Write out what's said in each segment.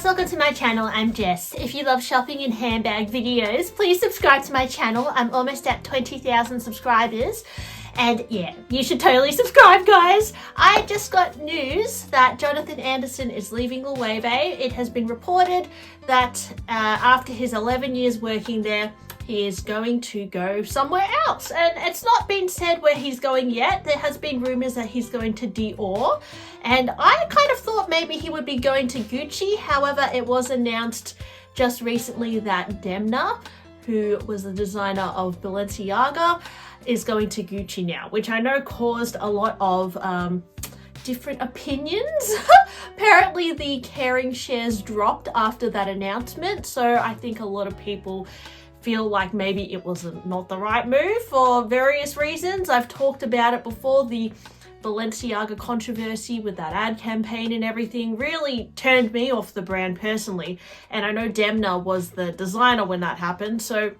welcome to my channel. I'm Jess. If you love shopping and handbag videos, please subscribe to my channel. I'm almost at 20,000 subscribers. And yeah, you should totally subscribe, guys. I just got news that Jonathan Anderson is leaving Loewe. It has been reported that after his 11 years working there, he is going to go somewhere else. And it's not been said where he's going yet. There has been rumors that he's going to Dior. And I kind of thought maybe he would be going to Gucci. However, it was announced just recently that Demna, who was the designer of Balenciaga, is going to Gucci now, which I know caused a lot of different opinions. Apparently the Kering shares dropped after that announcement, so I think a lot of people feel like maybe it was not the right move for various reasons. I've talked about it before. The Balenciaga controversy with that ad campaign and everything really turned me off the brand personally, and I know Demna was the designer when that happened, so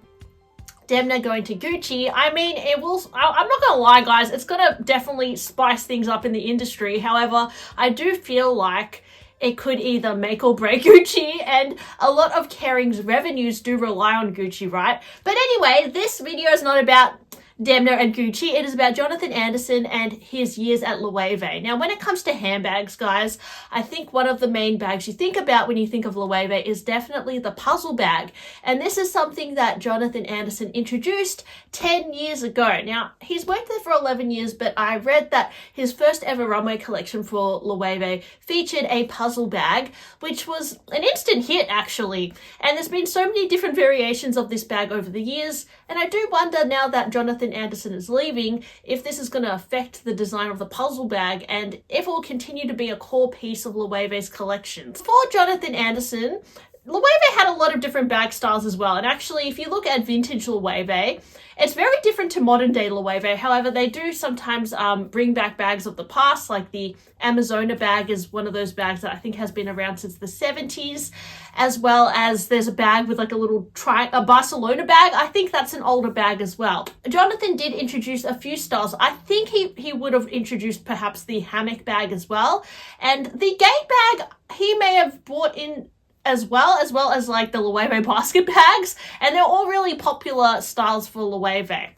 Demna going to Gucci, I mean, it will, I'm not gonna lie, guys, it's gonna definitely spice things up in the industry. However, I do feel like it could either make or break Gucci, and a lot of Kering's revenues do rely on Gucci, right? But anyway, this video is not about Demna and Gucci. It is about Jonathan Anderson and his years at Loewe. Now, when it comes to handbags, guys, I think one of the main bags you think about when you think of Loewe is definitely the puzzle bag. And this is something that Jonathan Anderson introduced 10 years ago. Now, he's worked there for 11 years, but I read that his first ever runway collection for Loewe featured a puzzle bag, which was an instant hit, actually. And there's been so many different variations of this bag over the years. And I do wonder, now that Jonathan Anderson is leaving, if this is going to affect the design of the puzzle bag and if it will continue to be a core piece of Loewe's collections. For Jonathan Anderson, Loewe had a lot of different bag styles as well, and actually if you look at vintage Loewe, it's very different to modern day Loewe. However, they do sometimes bring back bags of the past, like the Amazona bag is one of those bags that I think has been around since the 70s, as well as there's a bag with like a little a Barcelona bag. I think that's an older bag as well. Jonathan did introduce a few styles. I think he would have introduced perhaps the hammock bag as well, and the gate bag he may have brought in as well as like the Loewe basket bags, and they're all really popular styles for Loewe.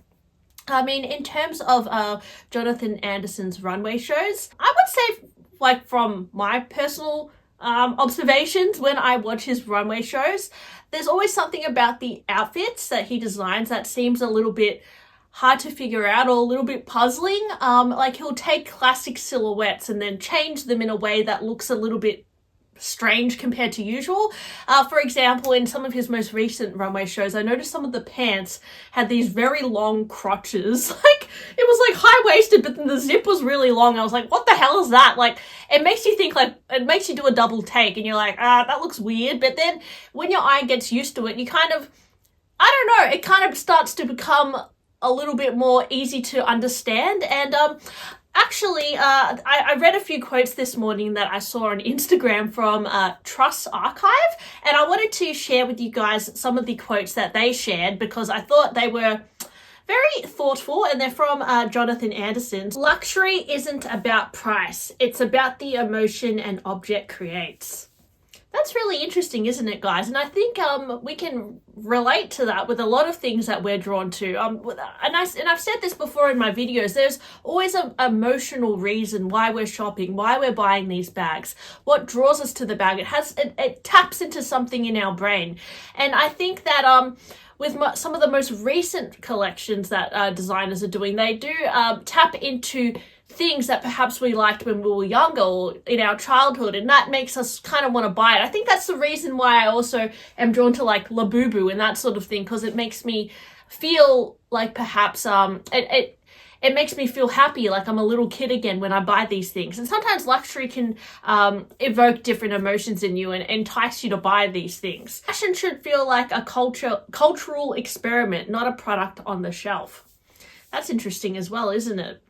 I mean, in terms of Jonathan Anderson's runway shows, I would say, like, from my personal observations when I watch his runway shows, there's always something about the outfits that he designs that seems a little bit hard to figure out or a little bit puzzling. Like, he'll take classic silhouettes and then change them in a way that looks a little bit strange compared to usual. For example, in some of his most recent runway shows, I noticed some of the pants had these very long crotches. Like, it was like high-waisted, but then the zip was really long. I was like, what the hell is that? Like, it makes you think, like, it makes you do a double take and you're like, that looks weird. But then when your eye gets used to it, you kind of, I don't know, it kind of starts to become a little bit more easy to understand. And actually, I read a few quotes this morning that I saw on Instagram from Trust's archive, and I wanted to share with you guys some of the quotes that they shared because I thought they were very thoughtful, and they're from Jonathan Anderson. Luxury isn't about price, it's about the emotion an object creates. That's really interesting, isn't it, guys? And I think we can relate to that with a lot of things that we're drawn to. And I've said this before in my videos, there's always an emotional reason why we're shopping, why we're buying these bags, what draws us to the bag. It taps into something in our brain. And I think that with some of the most recent collections that designers are doing, they do tap into things that perhaps we liked when we were younger or in our childhood, and that makes us kind of want to buy it. I think that's the reason why I also am drawn to like Labubu and that sort of thing, because it makes me feel like perhaps it makes me feel happy, like I'm a little kid again when I buy these things. And sometimes luxury can evoke different emotions in you and entice you to buy these things. Fashion should feel like a cultural experiment, not a product on the shelf. That's interesting as well, isn't it?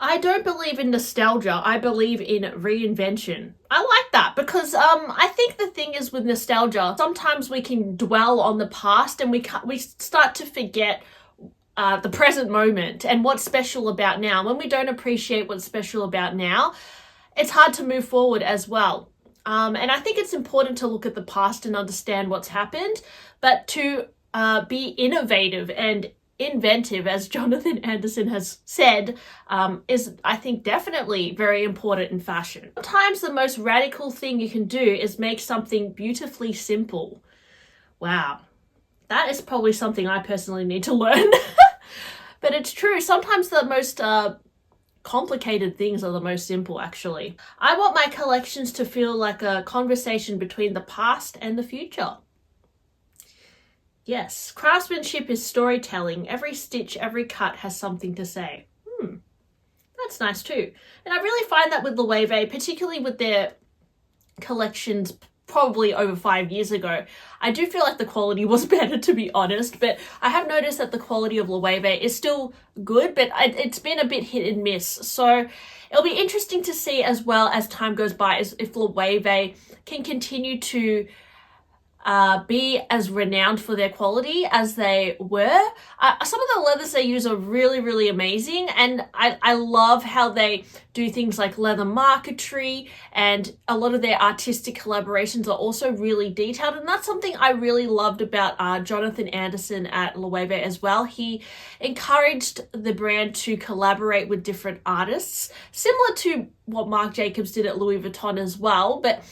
I don't believe in nostalgia. I believe in reinvention. I like that because I think the thing is with nostalgia, sometimes we can dwell on the past and we start to forget the present moment and what's special about now. When we don't appreciate what's special about now, it's hard to move forward as well. And I think it's important to look at the past and understand what's happened, but to be innovative and inventive, as Jonathan Anderson has said, is, I think, definitely very important in fashion. Sometimes the most radical thing you can do is make something beautifully simple. Wow. That is probably something I personally need to learn. But it's true. Sometimes the most complicated things are the most simple, actually. I want my collections to feel like a conversation between the past and the future. Yes, craftsmanship is storytelling. Every stitch, every cut has something to say. That's nice too. And I really find that with Loewe, particularly with their collections probably over 5 years ago, I do feel like the quality was better, to be honest, but I have noticed that the quality of Loewe is still good, but it's been a bit hit and miss. So it'll be interesting to see, as well as time goes by, if Loewe can continue to be as renowned for their quality as they were. Some of the leathers they use are really, really amazing, and I love how they do things like leather marquetry, and a lot of their artistic collaborations are also really detailed, and that's something I really loved about Jonathan Anderson at Loewe as well. He encouraged the brand to collaborate with different artists, similar to what Marc Jacobs did at Louis Vuitton as well, but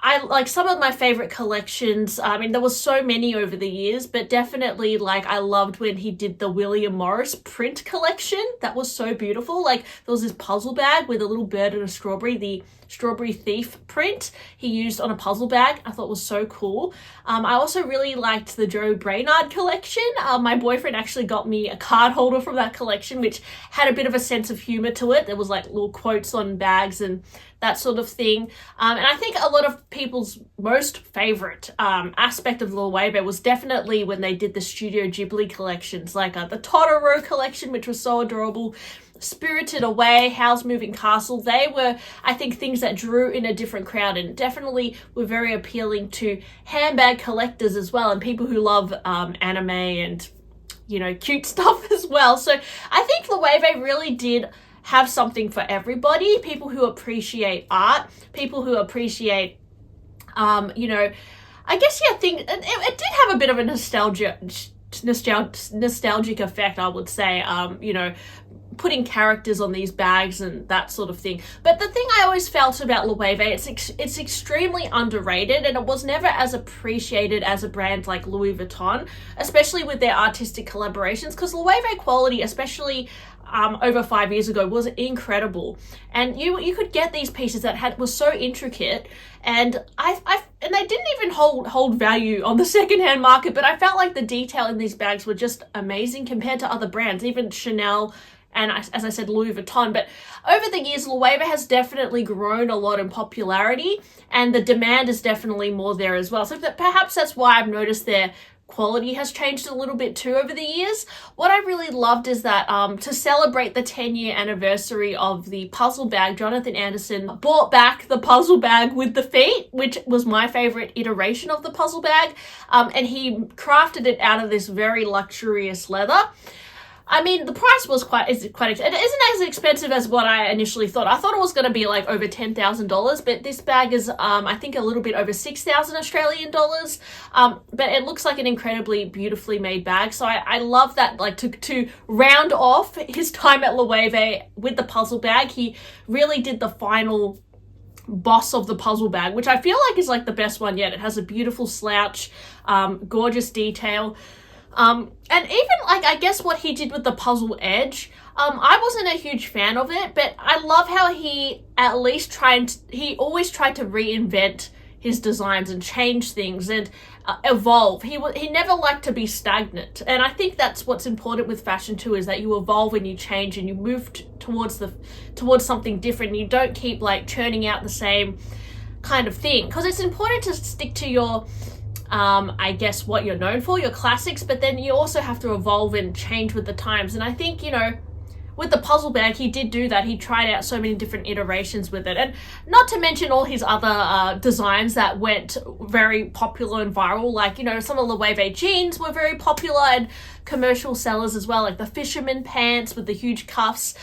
I like some of my favorite collections. I mean, there was so many over the years, but definitely, like, I loved when he did the William Morris print collection. That was so beautiful. Like, there was this puzzle bag with a little bird and a strawberry, the Strawberry Thief print he used on a puzzle bag. I thought was so cool. I also really liked the Joe Brainard collection. My boyfriend actually got me a card holder from that collection, which had a bit of a sense of humor to it. There was like little quotes on bags and that sort of thing. And I think a lot of people's most favorite aspect of Loewe was definitely when they did the Studio Ghibli collections, like the Totoro collection, which was so adorable, Spirited Away, Howl's Moving Castle. They were, I think, things that drew in a different crowd and definitely were very appealing to handbag collectors as well, and people who love anime and, you know, cute stuff as well. So I think Loewe really did have something for everybody. People who appreciate art, people who appreciate, you know, I guess, yeah, it did have a bit of a nostalgic effect, I would say, you know, putting characters on these bags and that sort of thing. But the thing I always felt about Loewe, it's extremely underrated, and it was never as appreciated as a brand like Louis Vuitton, especially with their artistic collaborations, because Loewe quality, especially over 5 years ago, was incredible. And you could get these pieces that was so intricate, and and they didn't even hold value on the secondhand market, but I felt like the detail in these bags were just amazing compared to other brands, even Chanel and, as I said, Louis Vuitton. But over the years, Loewe has definitely grown a lot in popularity, and the demand is definitely more there as well. So perhaps that's why I've noticed their quality has changed a little bit too over the years. What I really loved is that to celebrate the 10-year anniversary of the puzzle bag, Jonathan Anderson brought back the puzzle bag with the feet, which was my favorite iteration of the puzzle bag, and he crafted it out of this very luxurious leather. I mean, the price was quite it isn't as expensive as what I initially thought. I thought it was going to be like over $10,000, but this bag is, I think, a little bit over 6,000 Australian dollars. But it looks like an incredibly beautifully made bag. So I love that, like, to round off his time at Loewe with the puzzle bag, he really did the final boss of the puzzle bag, which I feel like is like the best one yet. It has a beautiful slouch, gorgeous detail. And even, like, I guess what he did with the puzzle edge, I wasn't a huge fan of it, but I love how he always tried to reinvent his designs and change things and evolve. He never liked to be stagnant, and I think that's what's important with fashion too, is that you evolve and you change and you move towards something different. And you don't keep, like, churning out the same kind of thing, because it's important to stick to your I guess what you're known for, your classics, but then you also have to evolve and change with the times. And I think, you know, with the puzzle bag, he did do that. He tried out so many different iterations with it, and not to mention all his other designs that went very popular and viral. Like, you know, some of the Loewe jeans were very popular and commercial sellers as well, like the fisherman pants with the huge cuffs.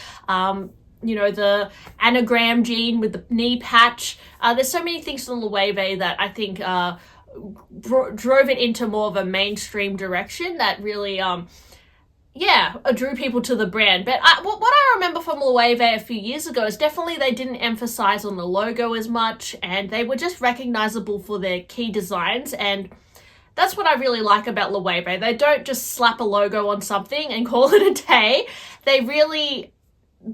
you know, the anagram jean with the knee patch. There's so many things in Loewe that I think drove it into more of a mainstream direction that really drew people to the brand. But what I remember from Loewe a few years ago is definitely they didn't emphasize on the logo as much, and they were just recognizable for their key designs. And that's what I really like about Loewe. They don't just slap a logo on something and call it a day. They really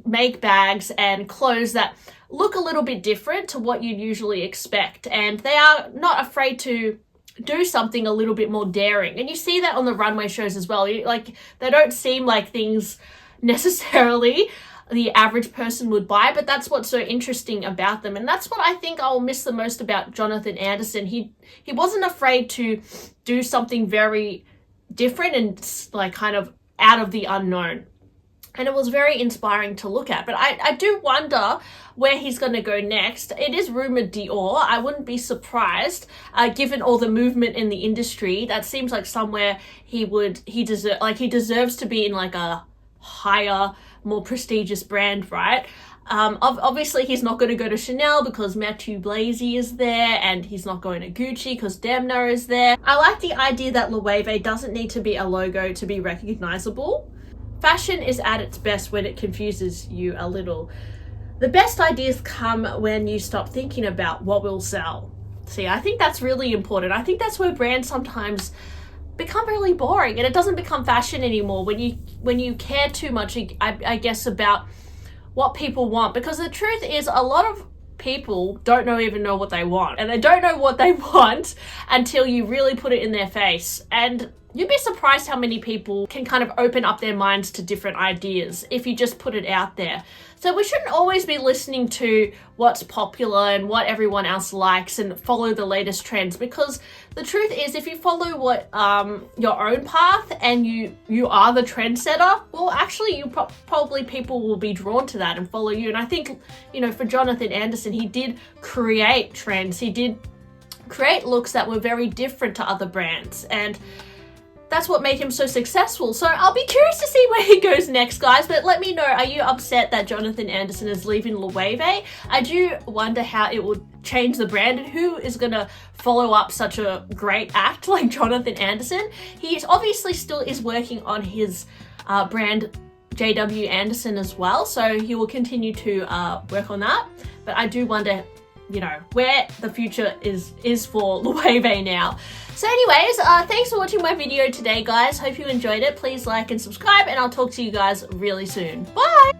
make bags and clothes that look a little bit different to what you'd usually expect, and they are not afraid to do something a little bit more daring. And you see that on the runway shows as well. They don't seem like things necessarily the average person would buy, but that's what's so interesting about them. And that's what I think I'll miss the most about Jonathan Anderson. He wasn't afraid to do something very different and like kind of out of the unknown. And it was very inspiring to look at. But I do wonder where he's going to go next. It is rumored Dior. I wouldn't be surprised, given all the movement in the industry. That seems like somewhere he deserves to be in like a higher, more prestigious brand, right? Obviously, he's not going to go to Chanel because Matthew Blazy is there, and he's not going to Gucci because Demna is there. I like the idea that Loewe doesn't need to be a logo to be recognizable. Fashion is at its best when it confuses you a little. The best ideas come when you stop thinking about what will sell. See, I think that's really important. I think that's where brands sometimes become really boring, and it doesn't become fashion anymore when you care too much, I guess, about what people want. Because the truth is, a lot of people don't even know what they want, and they don't know what they want until you really put it in their face. And you'd be surprised how many people can kind of open up their minds to different ideas if you just put it out there. So we shouldn't always be listening to what's popular and what everyone else likes and follow the latest trends, because the truth is, if you follow what your own path and you are the trendsetter, well, actually probably people will be drawn to that and follow you. And I think, you know, for Jonathan Anderson, he did create trends. He did create looks that were very different to other brands, and that's what made him so successful. So I'll be curious to see where he goes next, guys. But let me know, are you upset that Jonathan Anderson is leaving Loewe? I do wonder how it will change the brand, and who is going to follow up such a great act like Jonathan Anderson. He is obviously still is working on his brand JW Anderson as well, so he will continue to work on that. But I do wonder, you know, where the future is for Loewe now. So anyways, thanks for watching my video today, guys. Hope you enjoyed it. Please like and subscribe, and I'll talk to you guys really soon. Bye!